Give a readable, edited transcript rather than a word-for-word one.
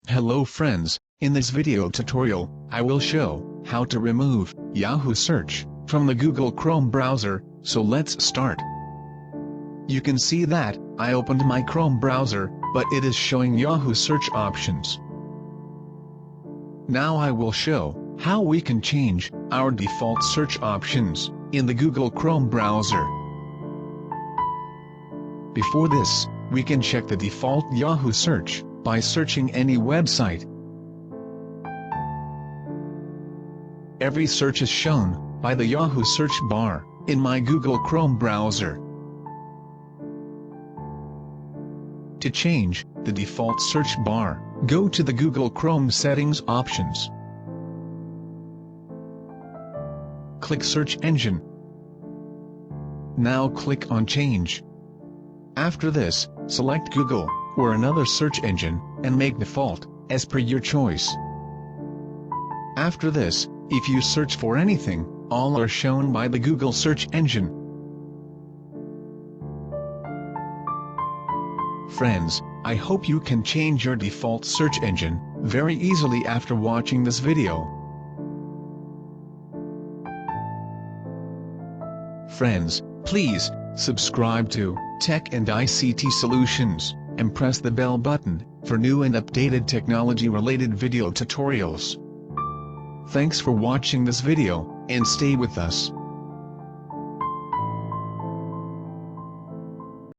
Hello friends, in this video tutorial, I will show how to remove Yahoo Search from the Google Chrome browser, so let's start. You can see that I opened my Chrome browser, but it is showing Yahoo Search options. Now I will show how we can change our default search options in the Google Chrome browser. Before this, we can check the default Yahoo Search by searching any website. Every search is shown by the Yahoo search bar in my Google Chrome browser. To change the default search bar, go to the Google Chrome settings options. Click Search Engine. Now click on Change. After this, select Google or another search engine, and make default as per your choice. After this, if you search for anything, all are shown by the Google search engine. Friends, I hope you can change your default search engine very easily after watching this video. Friends, please subscribe to Tech and ICT Solutions, and press the bell button for new and updated technology-related video tutorials. Thanks for watching this video, and stay with us.